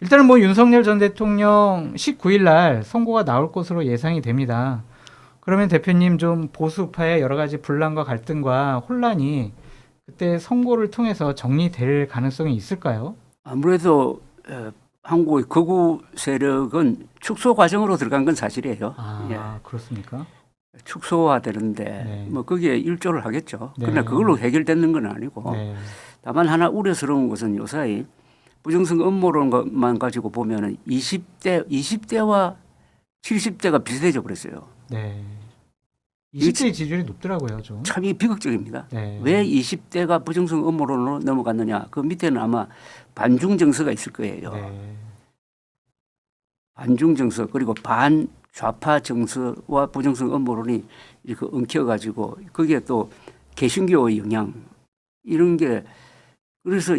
일단은 뭐 윤석열 전 대통령 19일 날 선고가 나올 것으로 예상이 됩니다. 그러면 대표님 좀 보수파의 여러 가지 분란과 갈등과 혼란이 그때 선고를 통해서 정리될 가능성이 있을까요? 아무래도 한국의 극우 세력은 축소 과정으로 들어간 건 사실이에요. 예. 그렇습니까? 축소화되는데 네. 뭐 거기에 일조를 하겠죠. 네. 그러나 그걸로 해결되는 건 아니고 네. 다만 하나 우려스러운 것은 요사이 부정선거 음모론만 가지고 보면은 20대와 70대가 비슷해져 버렸어요. 네. 20대 지지율이 높더라고요, 좀. 참 이 비극적입니다. 네. 왜 20대가 부정선거 음모론으로 넘어갔느냐? 그 밑에는 아마 반중 정서가 있을 거예요. 네. 반중 정서 그리고 반 좌파 정서와 부정선거 음모론이 이렇게 엉켜가지고 거기에 또 개신교의 영향 이런 게 그래서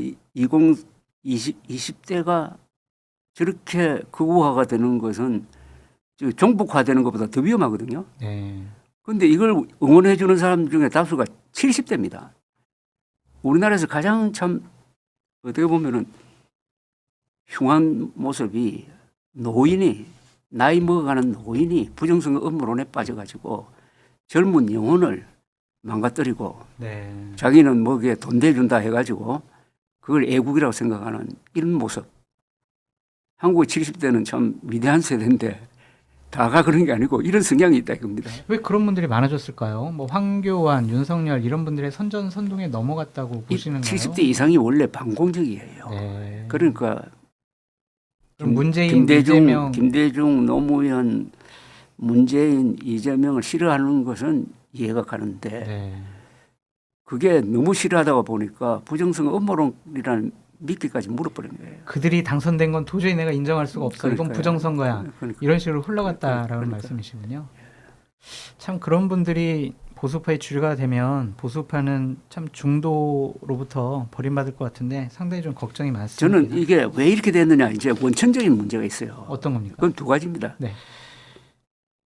20대가 저렇게 극우화가 되는 것은 종북화되는 것보다 더 위험하거든요. 네. 그런데 이걸 응원해 주는 사람 중에 다수가 70대입니다. 우리나라에서 가장 참 어떻게 보면은 흉한 모습이 노인이 나이 먹어가는 노인이 부정선거 음모론에 빠져가지고 젊은 영혼을 망가뜨리고 네. 자기는 뭐기에 돈 대준다 해가지고 그걸 애국이라고 생각하는 이런 모습. 한국의 70대는 참 위대한 세대인데 다가 그런 게 아니고 이런 성향이 있다 이겁니다. 왜 그런 분들이 많아졌을까요? 뭐 황교안, 윤석열 이런 분들의 선전선동에 넘어갔다고 보시는가요? 70대 이상이 원래 반공적이에요. 네. 그러니까 그럼 문재인, 이재명, 김대중, 노무현, 문재인, 이재명을 싫어하는 것은 이해가 가는데 네. 그게 너무 싫어하다가 보니까 부정선거 음모론이라는 미끼까지 물어버린 거예요. 그들이 당선된 건 도저히 내가 인정할 수가 없어. 이건 그러니까요. 부정선거야. 그러니까. 이런 식으로 흘러갔다라는 그러니까. 말씀이시군요. 참 그런 분들이 보수파의 주류가 되면 보수파는 참 중도로부터 버림받을 것 같은데 상당히 좀 걱정이 많습니다. 저는 이게 왜 이렇게 됐느냐 이제 원천적인 문제가 있어요. 어떤 겁니까? 그건 두 가지입니다. 네.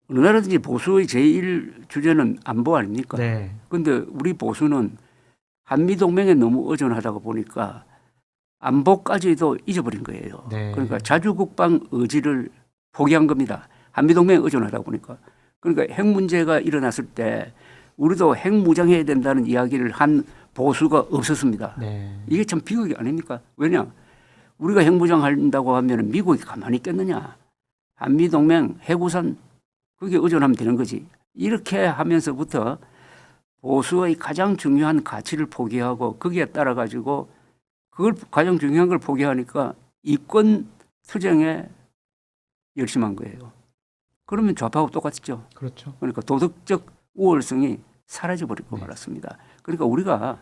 어느 나라든지 보수의 제1 주제는 안보 아닙니까? 네. 그런데 우리 보수는 한미동맹에 너무 의존하다가 보니까 안보까지도 잊어버린 거예요. 네. 그러니까 자주국방 의지를 포기한 겁니다. 한미동맹에 의존하다 보니까. 그러니까 핵 문제가 일어났을 때 우리도 핵 무장해야 된다는 이야기를 한 보수가 없었습니다. 네. 이게 참 비극이 아닙니까? 왜냐? 우리가 핵 무장한다고 하면 미국이 가만히 있겠느냐? 한미동맹 핵우산 거기에 의존하면 되는 거지. 이렇게 하면서부터 보수의 가장 중요한 가치를 포기하고 거기에 따라 가지고 그걸 가장 중요한 걸 포기하니까 이권 투쟁에 열심한 거예요. 그러면 좌파하고 똑같죠. 그렇죠. 그러니까 도덕적 우월성이 사라져 버리고 네. 말았습니다. 그러니까 우리가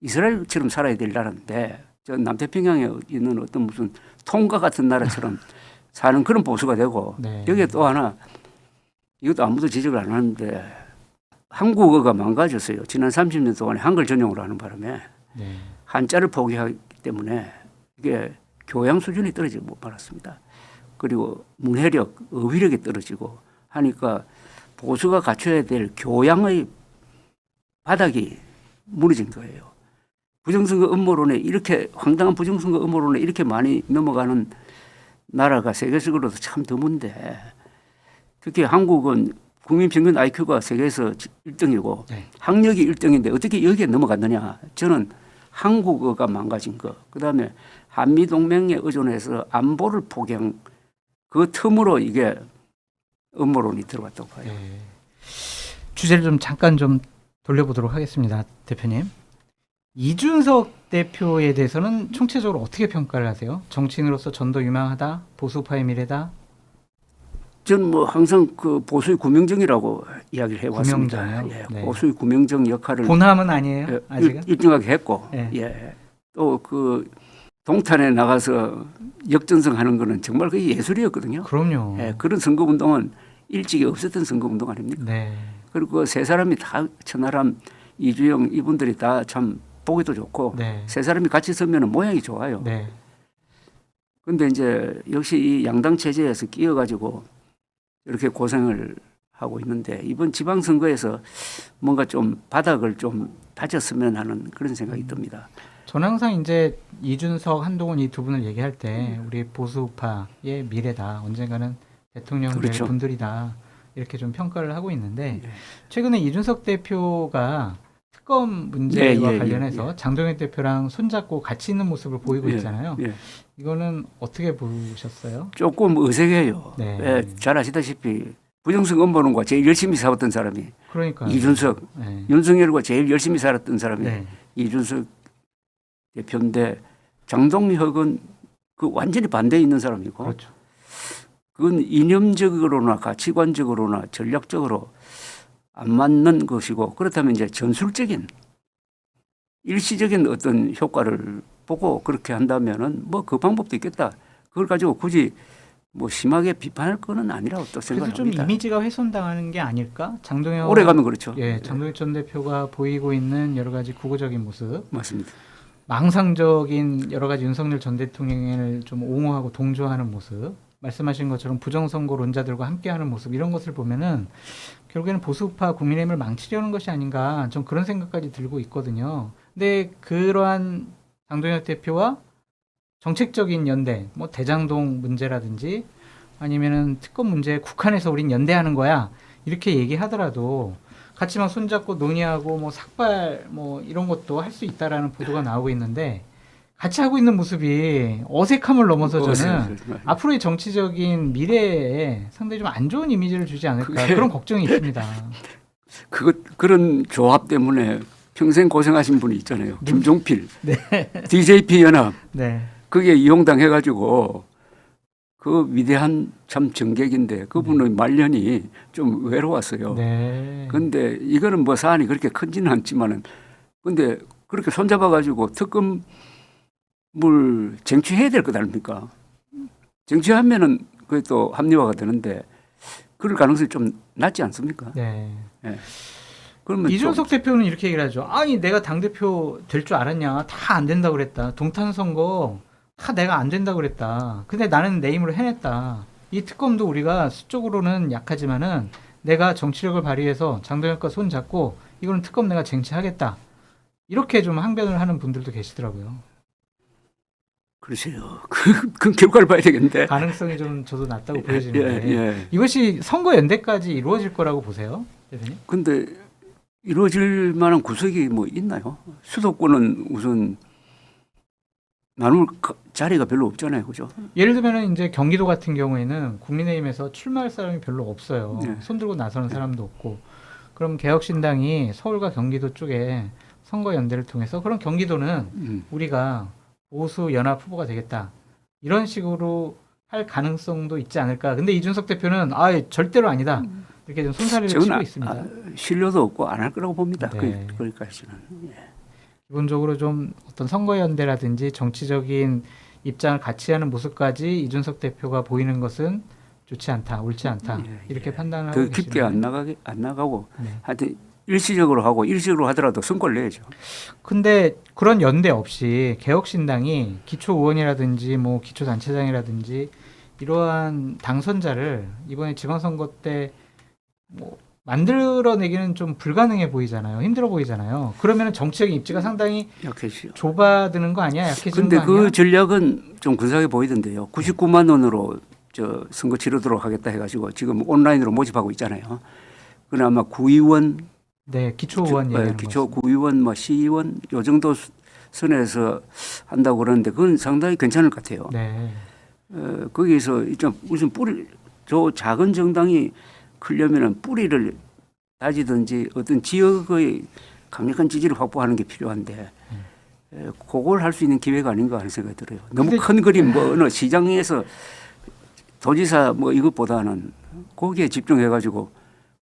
이스라엘처럼 살아야 될 나라인데 저 남태평양에 있는 어떤 무슨 통가 같은 나라처럼 사는 그런 보수가 되고 네. 여기에 또 하나 이것도 아무도 지적을 안 하는데 한국어가 망가졌어요. 지난 30년 동안에 한글 전용으로 하는 바람에 네. 한자를 포기하기 때문에 이게 교양 수준이 떨어지고 말았습니다. 그리고 문해력, 어휘력이 떨어지고 하니까 보수가 갖춰야 될 교양의 바닥이 무너진 거예요. 부정선거 음모론에 이렇게 황당한 부정선거 음모론에 이렇게 많이 넘어가는 나라가 세계적으로도 참 드문데 특히 한국은 국민 평균 IQ가 세계에서 1등이고 네. 학력이 1등인데 어떻게 여기에 넘어갔느냐. 저는 한국어가 망가진 거. 그다음에 한미동맹에 의존해서 안보를 포기한 그 틈으로 이게 음모론이 들어갔다고 봐요. 네. 주제를 좀 잠깐 좀 돌려보도록 하겠습니다. 대표님. 이준석 대표에 대해서는 총체적으로 어떻게 평가를 하세요? 정치인으로서 전도 유망하다, 보수파의 미래다. 저는 뭐 항상 그 보수의 구명정이라고 이야기를 해왔습니다. 구명정이요? 예, 네. 보수의 구명정 역할을 본함은 아니에요, 아직은. 일정하게 했고, 네. 예. 또 그 동탄에 나가서 역전승하는 거는 정말 그 예술이었거든요. 그럼요. 예, 그런 선거운동은 일찍이 없었던 선거운동 아닙니까? 네. 그리고 세 사람이 다 천하람, 이주영 이분들이 다 참 보기도 좋고 네. 세 사람이 같이 서면 모양이 좋아요. 네. 그런데 이제 역시 이 양당 체제에서 끼어가지고 이렇게 고생을 하고 있는데 이번 지방선거에서 뭔가 좀 바닥을 좀 다졌으면 하는 그런 생각이 듭니다. 저는 항상 이제 이준석, 한동훈 이 두 분을 얘기할 때 우리 보수파의 미래다. 언젠가는 대통령 될 그렇죠. 분들이다. 이렇게 좀 평가를 하고 있는데 예. 최근에 이준석 대표가 특검 문제와 예, 예, 관련해서 예. 장동혁 대표랑 손잡고 같이 있는 모습을 보이고 예, 있잖아요. 예. 이거는 어떻게 보셨어요? 조금 어색해요. 네. 예, 잘 아시다시피 부정선 음모론과 제일 열심히 싸웠던 사람이 그러니까 이준석, 네. 윤석열과 제일 열심히 살았던 사람이 네. 이준석 대표인데 장동혁은 그 완전히 반대에 있는 사람이고 그렇죠. 그건 이념적으로나 가치관적으로나 전략적으로 안 맞는 것이고 그렇다면 이제 전술적인 일시적인 어떤 효과를 보고 그렇게 한다면은 뭐 그 방법도 있겠다. 그걸 가지고 굳이 뭐 심하게 비판할 거는 아니라고 또 그래서 좀 생각합니다. 이미지가 훼손당하는 게 아닐까? 장동혁 오래 가면 그렇죠. 예, 장동혁 전 대표가 보이고 있는 여러 가지 구구적인 모습, 맞습니다. 망상적인 여러 가지 윤석열 전 대통령을 좀 옹호하고 동조하는 모습, 말씀하신 것처럼 부정선거론자들과 함께하는 모습 이런 것을 보면은 결국에는 보수파 국민의힘을 망치려는 것이 아닌가 좀 그런 생각까지 들고 있거든요. 근데 그러한 장동혁 대표와 정책적인 연대, 뭐 대장동 문제라든지 아니면은 특검 문제 국한에서 우린 연대하는 거야 이렇게 얘기하더라도 같이 막 손잡고 논의하고 뭐 삭발 뭐 이런 것도 할 수 있다라는 보도가 나오고 있는데 같이 하고 있는 모습이 어색함을 넘어서 저는 앞으로의 정치적인 미래에 상당히 좀 안 좋은 이미지를 주지 않을까 그런 걱정이 있습니다. 그런 조합 때문에 평생 고생하신 분이 있잖아요. 김종필, 네. DJP 연합 네. 그게 이용당해가지고 그 위대한 참 정객인데 그분의 말년이 좀 외로웠어요. 네. 근데 이거는 뭐 사안이 그렇게 크지는 않지만은 근데 그렇게 손잡아가지고 특검을 쟁취해야 될 것 아닙니까? 쟁취하면은 그게 또 합리화가 되는데 그럴 가능성이 좀 낮지 않습니까? 네. 예. 그러면 이준석 대표는 이렇게 얘기를 하죠. 아니 내가 당대표 될 줄 알았냐. 다 안 된다고 그랬다. 동탄 선거 다 내가 안 된다고 그랬다. 근데 나는 내 힘으로 해냈다. 이 특검도 우리가 수적으로는 약하지만은 내가 정치력을 발휘해서 장동혁과 손 잡고 이거는 특검 내가 쟁취하겠다. 이렇게 좀 항변을 하는 분들도 계시더라고요. 글쎄요. 그 결과를 봐야 되겠는데. 가능성이 좀 저도 낮다고 보여지는데 예. 이것이 선거 연대까지 이루어질 거라고 보세요, 대표님? 근데 이루어질 만한 구석이 뭐 있나요? 수도권은 우선 나눌 자리가 별로 없잖아요, 그죠? 예를 들면 이제 경기도 같은 경우에는 국민의힘에서 출마할 사람이 별로 없어요. 네. 손 들고 나서는 사람도 없고. 그럼 개혁신당이 서울과 경기도 쪽에 선거 연대를 통해서 그럼 경기도는 우리가 보수 연합 후보가 되겠다. 이런 식으로 할 가능성도 있지 않을까. 근데 이준석 대표는 절대로 아니다. 이렇게 좀 손사래를 치고 있습니다. 신뢰도 없고 안 할 거라고 봅니다. 네. 거기까지는. 기본적으로 좀 어떤 선거 연대라든지 정치적인 입장을 같이 하는 모습까지 이준석 대표가 보이는 것은 좋지 않다, 옳지 않다. 이렇게 판단을 하고 더 깊게 계시는데. 안 나가고 네. 하여튼 일시적으로 하고 일시적으로 하더라도 선거를 내야죠. 근데 그런 연대 없이 개혁신당이 기초 의원이라든지 뭐 기초 단체장이라든지 이러한 당선자를 이번에 지방선거 때 뭐 만들어내기는 좀 불가능해 보이잖아요. 힘들어 보이잖아요. 그러면 정치적인 입지가 상당히 약해지죠. 좁아드는 거 아니야? 약해지는 근데 거 아니야? 그 전략은 좀 근사하게 보이던데요. 99만 원으로 저 선거 치르도록 하겠다 해가지고 지금 온라인으로 모집하고 있잖아요. 그건 아마 구의원, 네, 기초 의원 얘기하는 기초 거죠. 구의원, 뭐 시의원 요 정도 선에서 한다고 그러는데 그건 상당히 괜찮을 것 같아요. 네. 거기에서 좀 무슨 저 작은 정당이 크려면은 뿌리를 다지든지 어떤 지역의 강력한 지지를 확보하는 게 필요한데 그걸 할 수 있는 기회가 아닌가 하는 생각이 들어요. 너무 근데- 큰 그림 뭐 어느 시장에서 도지사 뭐 이것보다는 거기에 집중해가지고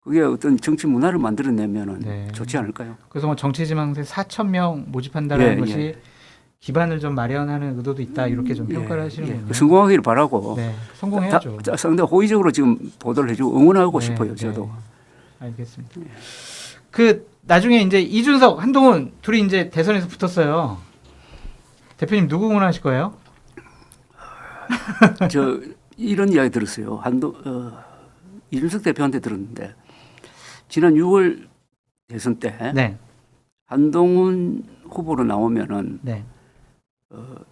그게 어떤 정치 문화를 만들어내면은 네. 좋지 않을까요? 그래서 뭐 정치지망생 4,000명 모집한다는 예, 것이 예. 기반을 좀 마련하는 의도도 있다 이렇게 좀 평가를 하시는군요. 성공하기를 바라고 네, 성공해야죠. 상당히 호의적으로 지금 보도를 해주고 응원하고 네, 싶어요. 네. 저도. 알겠습니다. 그 나중에 이제 이준석, 한동훈 둘이 이제 대선에서 붙었어요. 대표님 누구 응원하실 거예요? 저 이런 이야기 들었어요. 이준석 대표한테 들었는데 지난 6월 대선 때 네, 한동훈 후보로 나오면은 네,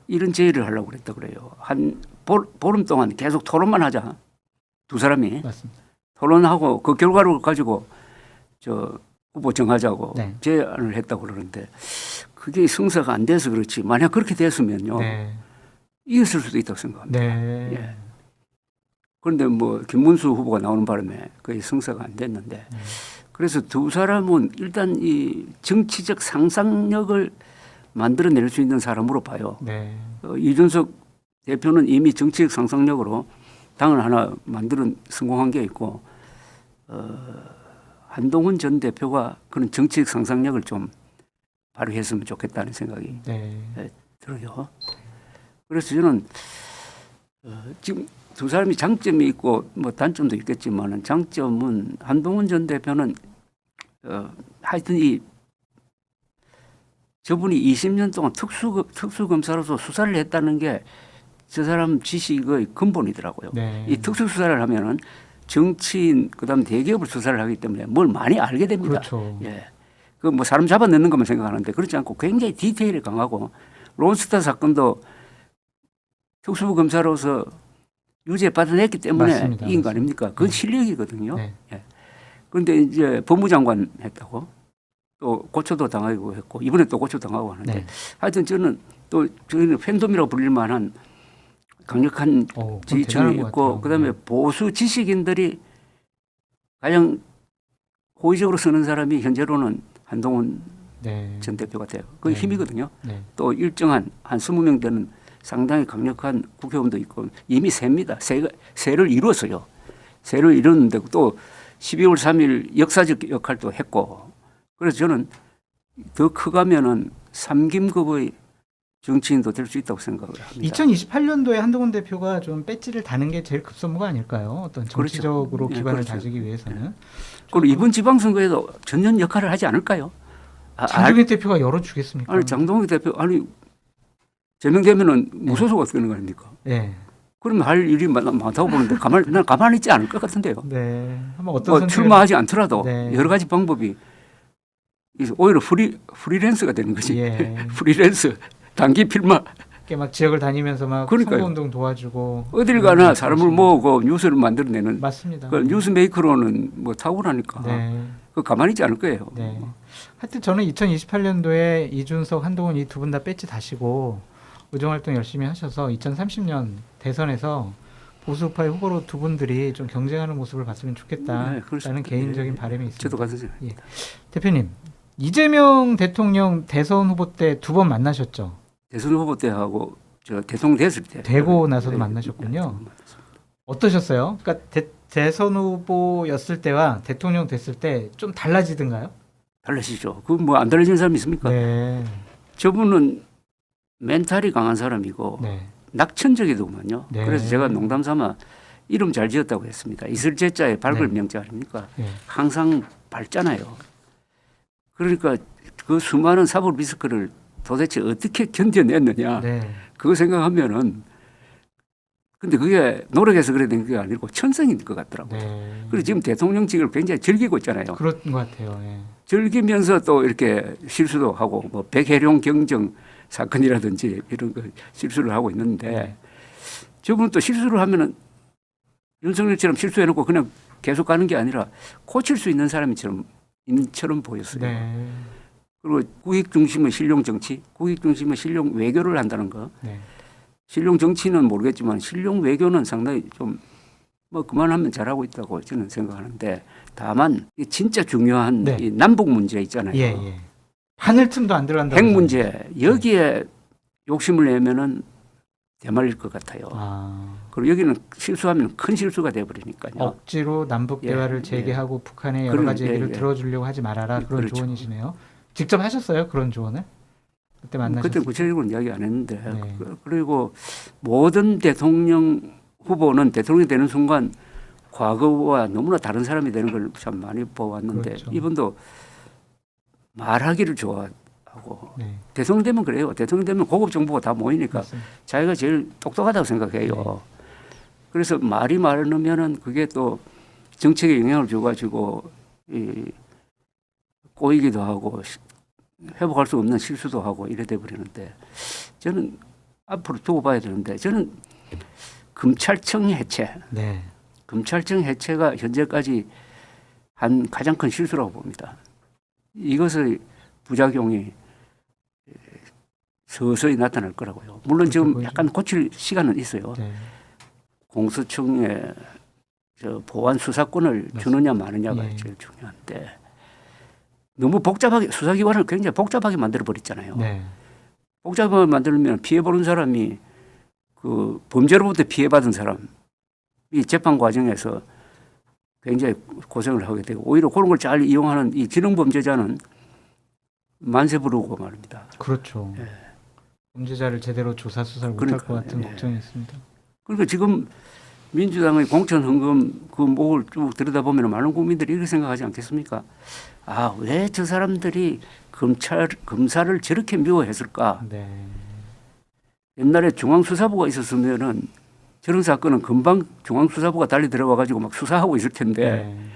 이런 제의를 하려고 그랬다 그래요. 한 보름 동안 계속 토론만 하자. 두 사람이 맞습니다. 토론하고 그 결과를 가지고 저 후보 정하자고 네. 제안을 했다고 그러는데 그게 성사가 안 돼서 그렇지. 만약 그렇게 됐으면요. 네. 이겼을 수도 있다고 생각합니다. 네. 예. 그런데 뭐 김문수 후보가 나오는 바람에 거의 성사가 안 됐는데 그래서 두 사람은 일단 이 정치적 상상력을 만들어낼 수 있는 사람으로 봐요. 네. 이준석 대표는 이미 정치적 상상력으로 당을 하나 만드는 성공한 게 있고 한동훈 전 대표가 그런 정치적 상상력을 좀 발휘했으면 좋겠다는 생각이 네. 들어요. 그래서 저는 지금 두 사람이 장점이 있고 뭐 단점도 있겠지만 장점은 한동훈 전 대표는 하여튼 이 저분이 20년 동안 특수검사로서 수사를 했다는 게 저 사람 지식의 근본이더라고요. 네. 이 특수수사를 하면은 정치인 그다음 대기업을 수사를 하기 때문에 뭘 많이 알게 됩니다. 그렇죠. 예. 그 뭐 사람 잡아내는 것만 생각하는데 그렇지 않고 굉장히 디테일이 강하고 론스타 사건도 특수부 검사로서 유죄 받아냈기 때문에 맞습니다. 이긴 거 아닙니까? 그건 네. 실력이거든요. 네. 예. 그런데 이제 법무장관 했다고 또 고초도 당하고 했고 이번에 또 고초 당하고 하는데 네. 하여튼 저희는 팬덤이라고 불릴 만한 강력한 그건 지지층이 대단한 것 있고 같아요. 그다음에 보수 지식인들이 가장 호의적으로 쓰는 사람이 현재로는 한동훈 네. 전 대표 같아요. 그게 네. 힘이거든요. 네. 또 일정한 한 20명 되는 상당히 강력한 국회의원도 있고 이미 세입니다. 세를 이루었어요. 세를 이뤘는데 또 12월 3일 역사적 역할도 했고 그래서 저는 더 커가면은 삼김급의 정치인도 될 수 있다고 생각을 합니다. 2028년도에 한동훈 대표가 좀 배지를 다는 게 제일 급선무가 아닐까요? 어떤 정치적으로 그렇죠. 기반을 그렇죠. 다지기 위해서는. 그리고 이번 지방선거에도 전년 역할을 하지 않을까요? 장동익 대표가 열어주겠습니까? 아니 장동익 대표 아니 제명되면은 무소속 어떻게 되는 거 아닙니까? 네. 그러면 할 일이 많다고 보는데 난 가만히 있지 않을 것 같은데요. 네. 한번 어떤 선택을- 출마하지 않더라도 네. 여러 가지 방법이 오히려 프리랜서가 되는 거지. 예. 프리랜서 단기 필마 이렇게 막 지역을 다니면서 막 그러니까요. 선거운동 도와주고 어딜 가나 사람을 모으고 뉴스를 만들어내는 맞습니다. 그 뉴스 메이커로는 뭐 탁월하니까 네. 그 가만히 있지 않을 거예요. 네. 하여튼 저는 2028년도에 이준석, 한동훈 이 두 분 다 배지 다시고 의정활동 열심히 하셔서 2030년 대선에서 보수파의 후보로 두 분들이 좀 경쟁하는 모습을 봤으면 네, 좋겠다라는 그렇습니다. 개인적인 네. 바람이 있습니다. 저도 가서 생각합니다. 대표님, 이재명 대통령 대선 후보 때 두 번 만나셨죠? 대선 후보 때 하고 저 대통령 됐을 때 되고 나서도 네, 만나셨군요. 어떠셨어요? 그러니까 대선 후보였을 때와 대통령 됐을 때 좀 달라지던가요? 달라지죠. 그 뭐 안 달라지는 사람이 있습니까? 네. 저분은 멘탈이 강한 사람이고 네. 낙천적이더만요. 네. 그래서 제가 농담삼아 이름 잘 지었다고 했습니다. 이슬제자의 밝을 네. 명자 아닙니까? 네. 항상 밝잖아요. 그러니까 그 수많은 사법 리스크를 도대체 어떻게 견뎌냈느냐. 네. 그거 생각하면은 근데 그게 노력해서 그래 된 게 아니고 천성인 것 같더라고요. 네. 그리고 지금 대통령직을 굉장히 즐기고 있잖아요. 그런 것 같아요. 예. 즐기면서 또 이렇게 실수도 하고 뭐 백혜룡 경정 사건이라든지 이런 거 실수를 하고 있는데 네. 저분은 또 실수를 하면은 윤석열처럼 실수해놓고 그냥 계속 가는 게 아니라 고칠 수 있는 사람처럼 보였어요. 네. 그리고 국익 중심의 실용 정치, 국익 중심의 실용 외교를 한다는 거. 네. 실용 정치는 모르겠지만 실용 외교는 상당히 좀 뭐 그만하면 잘하고 있다고 저는 생각하는데 다만 이 진짜 중요한 네. 이 남북 문제 있잖아요. 예, 예. 하늘 틈도 안 들어간다. 핵 문제 여기에 욕심을 내면은 대말릴 것 같아요. 아, 그리고 여기는 실수하면 큰 실수가 돼버리니까요. 억지로 남북 예, 대화를 예. 재개하고 북한의 여러 그런, 가지 얘기를 예, 예. 들어주려고 하지 말아라 그런 그렇죠. 조언이시네요. 직접 하셨어요 그런 조언을? 그때 만나셨어요? 그때 구체적으로 이야기 안 했는데 네. 그리고 모든 대통령 후보는 대통령이 되는 순간 과거와 너무나 다른 사람이 되는 걸 참 많이 보았는데 그렇죠. 이분도 말하기를 좋아하고 네, 대통령 되면 그래요. 대통령 되면 고급 정보가 다 모이니까 맞습니다. 자기가 제일 똑똑하다고 생각해요. 네. 그래서 말이 많으면은 그게 또 정책에 영향을 줘가지고 꼬이기도 하고 회복할 수 없는 실수도 하고 이래 돼 버리는데 저는 앞으로 두고 봐야 되는데 저는 검찰청 해체, 네. 검찰청 해체가 현재까지 한 가장 큰 실수라고 봅니다. 이것의 부작용이 서서히 나타날 거라고요. 물론 지금 보이죠. 약간 고칠 시간은 있어요. 네. 공수처에 저 보안 수사권을 주느냐 마느냐가 예. 제일 중요한데 너무 복잡하게 수사기관을 굉장히 복잡하게 만들어 버렸잖아요. 네. 복잡하게 만들면 피해 보는 사람이 그 범죄로부터 피해받은 사람이 재판 과정에서 굉장히 고생을 하게 되고 오히려 그런 걸 잘 이용하는 이 지능 범죄자는 만세 부르고 말입니다. 그렇죠. 예. 범죄자를 제대로 조사 수사를 못할 것 그러니까요. 같은 예. 걱정이 있습니다. 그러니까 지금 민주당의 공천 헌금 그 목을 쭉 들여다보면 많은 국민들이 이렇게 생각하지 않겠습니까? 아, 왜 저 사람들이 검사를 저렇게 미워했을까? 네. 옛날에 중앙수사부가 있었으면은 저런 사건은 금방 중앙수사부가 달리 들어와 가지고 막 수사하고 있을 텐데 네.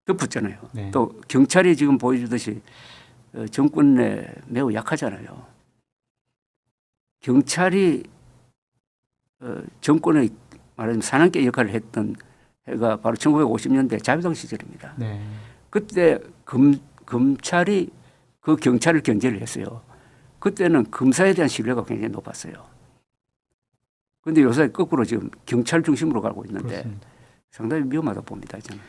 덮었잖아요. 네. 또 경찰이 지금 보여주듯이 정권 내 매우 약하잖아요. 경찰이 정권의 말하자면 산안개 역할을 했던 해가 바로 1950년대 자유당 시절입니다. 네. 그때 검찰이 그 경찰을 견제를 했어요. 그때는 검사에 대한 신뢰가 굉장히 높았어요. 그런데 요새 거꾸로 지금 경찰 중심으로 가고 있는데 그렇습니다. 상당히 위험하다 봅니다. 저는.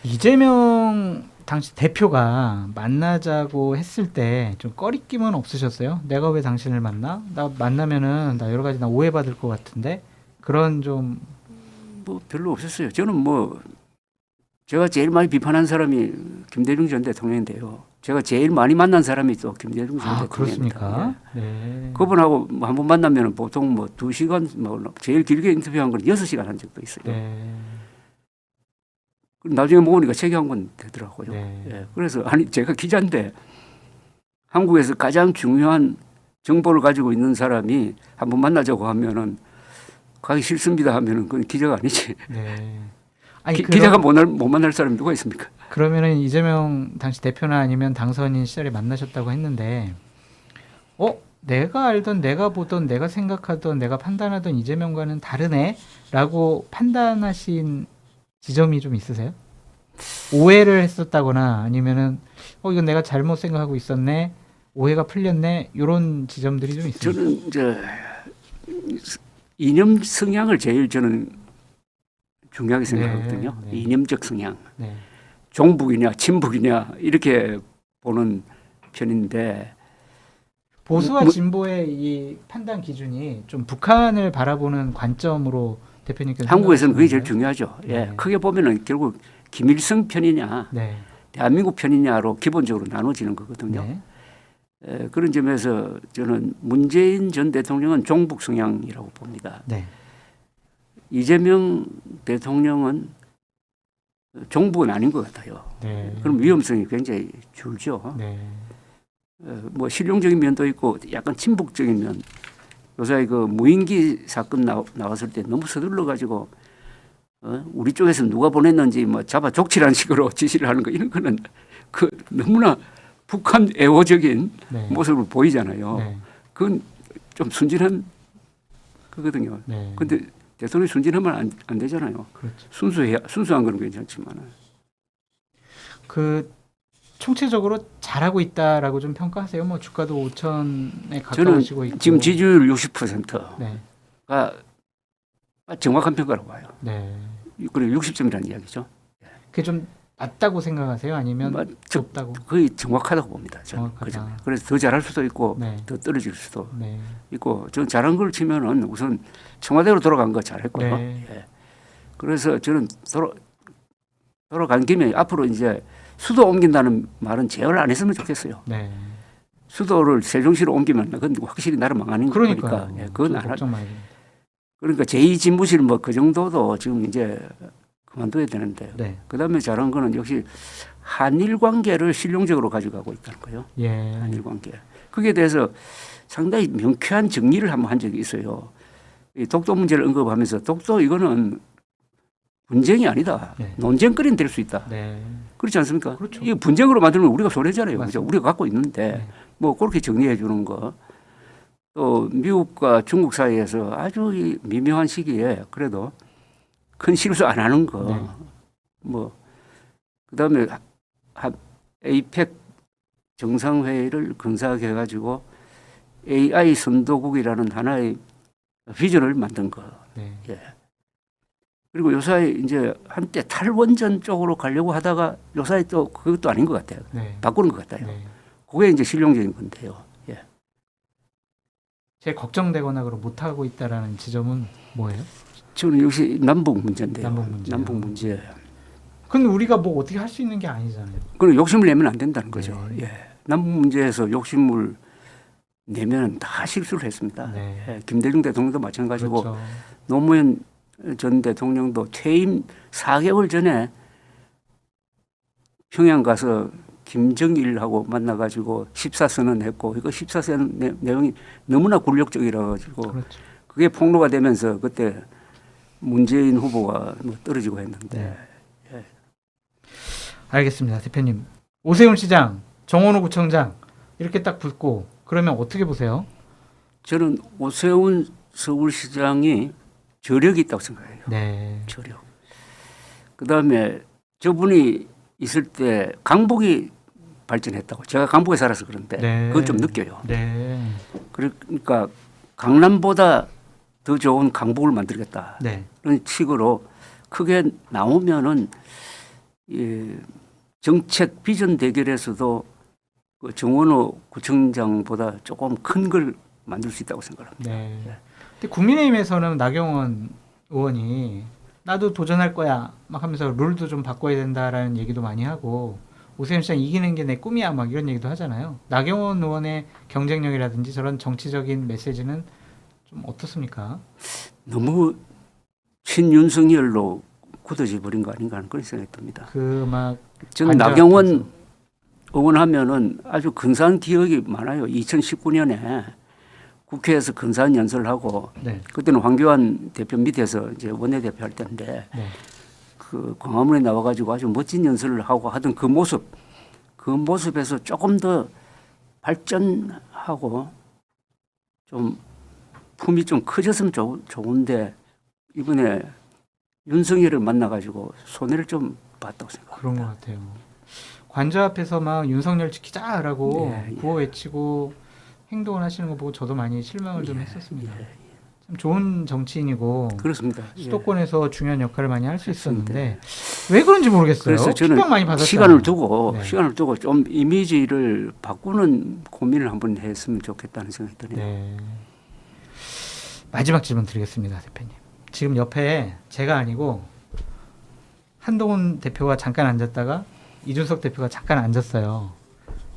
이재명 당시 대표가 만나자고 했을 때 좀 꺼리낌은 없으셨어요? 내가 왜 당신을 만나? 나 만나면은 나 여러 가지 나 오해받을 것 같은데 그런 좀 뭐 별로 없었어요. 저는 뭐 제가 제일 많이 비판한 사람이 김대중 전 대통령인데요. 제가 제일 많이 만난 사람이 또 김대중 전 대통령입니다. 그렇습니까? 예. 네. 그분하고 한 번 만나면 보통 뭐 2시간 뭐 제일 길게 인터뷰한 건 6시간 한 적도 있어요. 네. 나중에 모으니까 책이 한 권 되더라고요. 네. 예. 그래서 아니 제가 기자인데 한국에서 가장 중요한 정보를 가지고 있는 사람이 한 번 만나자고 하면은 가기 싫습니다 하면은 그건 기자가 아니지. 네. 아니 기자가 못 만날 사람이 누가 있습니까? 그러면은 이재명 당시 대표나 아니면 당선인 시절에 만나셨다고 했는데, 내가 알던, 내가 보던, 내가 생각하던, 내가 판단하던 이재명과는 다르네라고 판단하신 지점이 좀 있으세요? 오해를 했었다거나 아니면은 이건 내가 잘못 생각하고 있었네, 오해가 풀렸네, 이런 지점들이 좀 있어요. 저는 이제 이념 성향을 제일 저는 중요하게 생각하거든요. 네. 이념적 성향. 네. 종북이냐 친북이냐 이렇게 보는 편인데 보수와 뭐- 진보의 이 판단 기준이 좀 북한을 바라보는 관점으로 대표님께서 한국에서는 그게 제일 생각하시는 중요하죠. 예. 네. 크게 보면은 결국 김일성 편이냐 건가요? 네. 대한민국 편이냐로 기본적으로 나눠지는 거거든요. 네. 그런 점에서 저는 문재인 전 대통령은 종북 성향이라고 봅니다. 네. 이재명 대통령은 종북은 아닌 것 같아요. 네. 그럼 위험성이 굉장히 줄죠. 네. 뭐 실용적인 면도 있고 약간 친북적인 면. 요새 그 무인기 사건 나왔을 때 너무 서둘러 가지고 우리 쪽에서 누가 보냈는지 뭐 잡아 족치라는 식으로 지시를 하는 거 이런 거는 그 너무나 북한 애호적인 네. 모습을 보이잖아요. 네. 그건 좀 순진한 거거든요. 네. 근데 대통령이 순진하면 안 되잖아요. 그렇죠. 순수한 건 괜찮지만. 그 총체적으로 잘하고 있다라고 좀 평가하세요. 뭐 주가도 5천에 저는 가까워지고 있고. 지금 지지율 60%가 네. 정확한 평가라고 봐요. 네. 그리고 60점이라는 이야기죠. 그게 좀 맞다고 생각하세요? 아니면 저 좁다고? 거의 정확하다고 봅니다. 저는 정확하다. 그 점에. 그래서 더 잘할 수도 있고 네. 더 떨어질 수도 네. 있고 저는 잘한 걸 치면은 우선 청와대로 돌아간 거 잘했고요. 네. 예. 그래서 저는 돌아간 김에 앞으로 이제 수도 옮긴다는 말은 제발 안 했으면 좋겠어요. 네. 수도를 세종시로 옮기면 그건 확실히 나라 망하는 거니까. 그러니까요. 예, 그건 저도 안 할. 걱정 많이 돼요. 그러니까 제2집무실 뭐 그 정도도 지금 이제 그만둬야 되는데. 네. 그다음에 잘한 거는 역시 한일 관계를 실용적으로 가져가고 있다는 거예요. 예. 한일 관계. 거기에 대해서 상당히 명쾌한 정리를 한번 한 적이 있어요. 이 독도 문제를 언급하면서 독도 이거는 분쟁이 아니다. 네. 논쟁거리는 될 수 있다. 네. 그렇지 않습니까? 그렇죠. 이 분쟁으로 만들면 우리가 손해잖아요. 그죠? 맞습니다. 우리가 갖고 있는데 네. 뭐 그렇게 정리해 주는 거. 또 미국과 중국 사이에서 아주 이 미묘한 시기에 그래도 큰 실수 안 하는 거. 네. 뭐 그다음에 에이펙 정상회의를 근사하게 해가지고 AI 선도국이라는 하나의 비전을 만든 거. 네. 예. 그리고 요사이 이제 한때 탈원전 쪽으로 가려고 하다가 요사이 또 그것도 아닌 것 같아요. 네. 바꾸는 것 같아요. 네. 그게 이제 실용적인 건데요. 예. 제일 걱정되거나 그럼 못하고 있다라는 지점은 뭐예요? 저는 역시 남북 문제인데요. 남북 문제요. 문제. 근데 우리가 뭐 어떻게 할 수 있는 게 아니잖아요. 그럼 욕심을 내면 안 된다는 거죠. 네. 예. 남북 문제에서 욕심을 내면 다 실수를 했습니다. 네. 예. 김대중 대통령도 마찬가지고 그렇죠. 노무현 전 대통령도 퇴임 4개월 전에 평양 가서 김정일하고 만나가지고 14선언 했고 이거 14선언 내용이 너무나 굴욕적이라 가지고 그렇죠. 그게 폭로가 되면서 그때 문재인 후보가 뭐 떨어지고 했는데 네. 알겠습니다, 대표님. 오세훈 시장, 정원호 구청장 이렇게 딱 붙고 그러면 어떻게 보세요? 저는 오세훈 서울시장이 저력이 있다고 생각해요. 네. 저력. 그다음에 저분이 있을 때 강북이 발전했다고. 제가 강북에 살아서 그런데 네. 그건 좀 느껴요. 네. 그러니까 강남보다 더 좋은 강북을 만들겠다. 네. 그런 식으로 크게 나오면은 이 정책 비전 대결에서도 그 정원호 구청장보다 조금 큰 걸 만들 수 있다고 생각합니다. 네. 근데 국민의힘에서는 나경원 의원이 나도 도전할 거야 막 하면서 룰도 좀 바꿔야 된다라는 얘기도 많이 하고 오세훈 시장 이기는 게 내 꿈이야 막 이런 얘기도 하잖아요. 나경원 의원의 경쟁력이라든지 저런 정치적인 메시지는 좀 어떻습니까? 너무 친윤석열로 굳어져 버린 거 아닌가 하는 그런 생각이 듭니다. 그 막 저는 나경원 의원 하면은 아주 근사한 기억이 많아요. 2019년에 국회에서 근사한 연설을 하고 네. 그때는 황교안 대표 밑에서 이제 원내대표 할 때인데 네. 그 광화문에 나와가지고 아주 멋진 연설을 하고 하던 그 모습에서 조금 더 발전하고 좀 품이 좀 커졌으면 좋은데 이번에 윤석열을 만나가지고 손해를 좀 봤다고 생각합니다. 그런 것 같아요. 관저 앞에서 막 윤석열 지키자라고 예. 구호 외치고 행동을 하시는 거 보고 저도 많이 실망을 좀 했었습니다. 예. 참 좋은 정치인이고 그렇습니다. 수도권에서 중요한 역할을 많이 할 수 그렇습니다. 있었는데 왜 그런지 모르겠어요. 그래서 저는 핍박 많이 받았잖아요. 시간을 두고 좀 이미지를 바꾸는 고민을 한번 했으면 좋겠다는 생각이 드네요. 네. 마지막 질문 드리겠습니다, 대표님. 지금 옆에 제가 아니고 한동훈 대표가 잠깐 앉았다가 이준석 대표가 잠깐 앉았어요.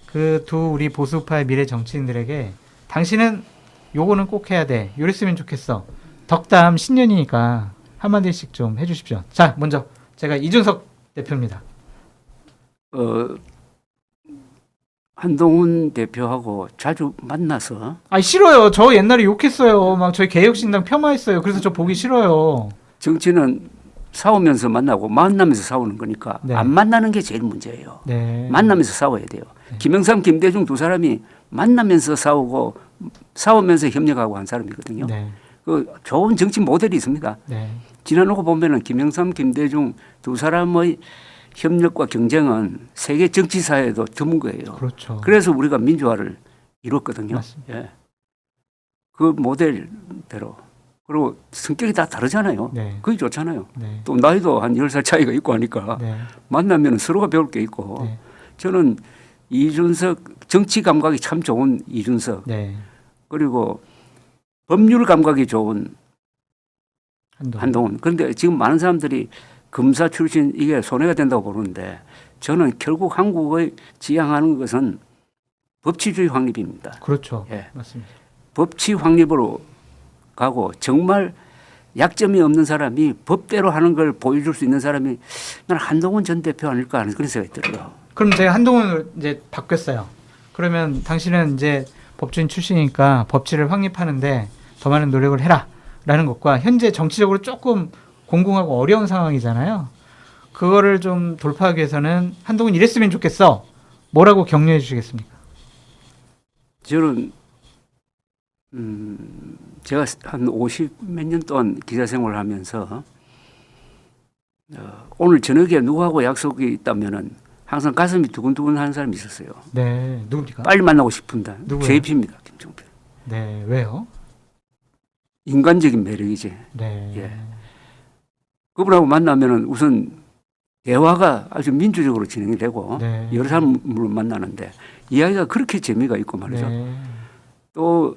그 두 우리 보수파의 미래 정치인들에게 당신은 요거는 꼭 해야 돼. 요랬으면 좋겠어. 덕담 신년이니까 한마디씩 좀 해주십시오. 자, 먼저 제가 이준석 대표입니다. 한동훈 대표하고 자주 만나서 아 싫어요. 저 옛날에 욕했어요. 막 저희 개혁신당 폄하했어요. 그래서 저 보기 싫어요. 정치는 싸우면서 만나면서 싸우는 거니까 네. 안 만나는 게 제일 문제예요. 네. 만나면서 싸워야 돼요. 네. 김영삼, 김대중 두 사람이 만나면서 싸우고 싸우면서 협력하고 한 사람이거든요. 네. 그 좋은 정치 모델이 있습니다. 네. 지나놓고 보면은 김영삼, 김대중 두 사람의 협력과 경쟁은 세계 정치사에도 드문 거예요. 그렇죠. 그래서 우리가 민주화를 이뤘거든요. 맞습니다. 예. 그 모델대로. 그리고 성격이 다 다르잖아요. 네. 그게 좋잖아요. 네. 또 나이도 한 10살 차이가 있고 하니까 네. 만나면 서로가 배울 게 있고 네. 저는 이준석 정치 감각이 참 좋은 이준석 네. 그리고 법률 감각이 좋은 한동훈. 한동훈. 그런데 지금 많은 사람들이 검사 출신 이게 손해가 된다고 보는데 저는 결국 한국의 지향하는 것은 법치주의 확립입니다. 그렇죠. 예. 맞습니다. 법치 확립으로 가고 정말 약점이 없는 사람이 법대로 하는 걸 보여줄 수 있는 사람이 난 한동훈 전 대표 아닐까 하는 그런 생각이 들어요. 그럼 제가 한동훈을 이제 바뀌었어요. 그러면 당신은 이제 법조인 출신이니까 법치를 확립하는데 더 많은 노력을 해라라는 것과 현재 정치적으로 조금 공공하고 어려운 상황이잖아요. 그거를 좀 돌파하기 위해서는 한동훈 이랬으면 좋겠어. 뭐라고 격려해 주시겠습니까? 저는 제가 한 50 몇 년 동안 기자 생활을 하면서 오늘 저녁에 누구하고 약속이 있다면은 항상 가슴이 두근두근 하는 사람이 있었어요. 네, 누굽니까? 빨리 만나고 싶은다. 누구예요? JP입니다. 김종필. 네, 왜요? 인간적인 매력이지. 네. 예. 그분하고 만나면은 우선 대화가 아주 민주적으로 진행이 되고 네. 여러 사람을 만나는데 이야기가 그렇게 재미가 있고 말이죠. 네. 또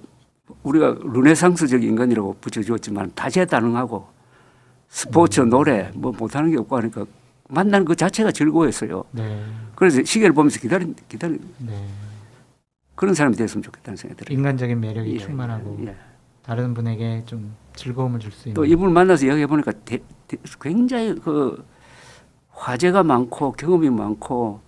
우리가 르네상스적 인간이라고 붙여주었지만 다재다능하고 스포츠, 노래 뭐 못하는 게 없고 하니까 만나는 그 자체가 즐거웠어요. 네. 그래서 시계를 보면서 기다리 네. 그런 사람이 됐으면 좋겠다는 생각이 들어요. 인간적인 매력이 예, 충만하고 예. 다른 분에게 좀 즐거움을 줄 수 있는. 또 이분을 만나서 이야기해 보니까 굉장히 그 화제가 많고 경험이 많고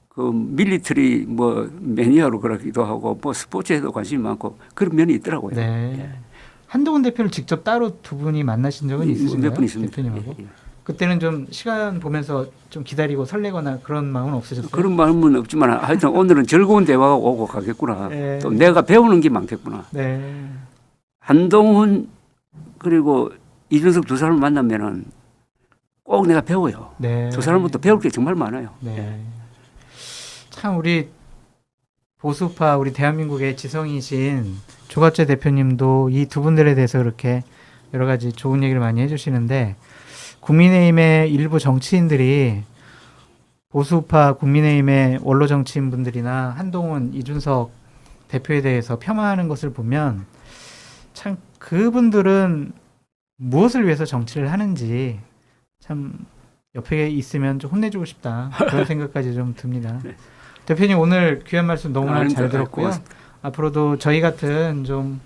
그 밀리터리 뭐 매니아로 그러기도 하고 뭐 스포츠에도 관심이 많고 그런 면이 있더라고요. 네. 예. 한동훈 대표를 직접 따로 두 분이 만나신 적은 있으신가요? 몇 분 있습니다. 대표님하고. 예, 예. 그때는 좀 시간 보면서 좀 기다리고 설레거나 그런 마음은 없으셨어요? 그런 마음은 없지만 하여튼 오늘은 즐거운 대화가 오고 가겠구나. 네. 또 내가 배우는 게 많겠구나. 네. 한동훈 그리고 이준석 두 사람을 만나면은 꼭 내가 배워요. 네. 두 사람부터 배울 게 정말 많아요. 네. 참 우리 보수파 우리 대한민국의 지성이신 조갑재 대표님도 이 두 분들에 대해서 그렇게 여러 가지 좋은 얘기를 많이 해주시는데 국민의힘의 일부 정치인들이 보수파 국민의힘의 원로 정치인분들이나 한동훈, 이준석 대표에 대해서 폄하하는 것을 보면 참 그분들은 무엇을 위해서 정치를 하는지 참 옆에 있으면 좀 혼내주고 싶다 그런 생각까지 좀 듭니다. 네. 대표님 오늘 귀한 말씀 너무나 잘 들었고요. 고맙습니다. 앞으로도 저희 같은 좀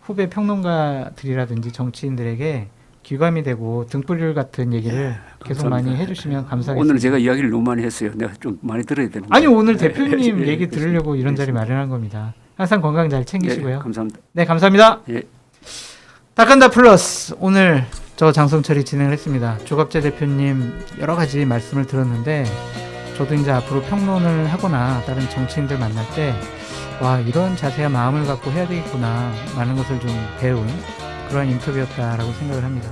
후배 평론가들이라든지 정치인들에게 귀감이 되고 등불 같은 얘기를 계속 감사합니다. 많이 해주시면 감사하겠습니다. 오늘 제가 이야기를 너무 많이 했어요. 내가 좀 많이 들어야 되는데. 아니 오늘 대표님 예, 얘기 들으려고 이런 자리 알겠습니다. 마련한 겁니다. 항상 건강 잘 예, 챙기시고요. 감사합니다. 네 감사합니다. 예. 닥간다 플러스 오늘 저 장성철이 진행을 했습니다. 조갑재 대표님 여러 가지 말씀을 들었는데 저도 이제 앞으로 평론을 하거나 다른 정치인들 만날 때 와 이런 자세한 마음을 갖고 해야 되겠구나 라는 것을 좀 배운 그런 인터뷰였다라고 생각을 합니다.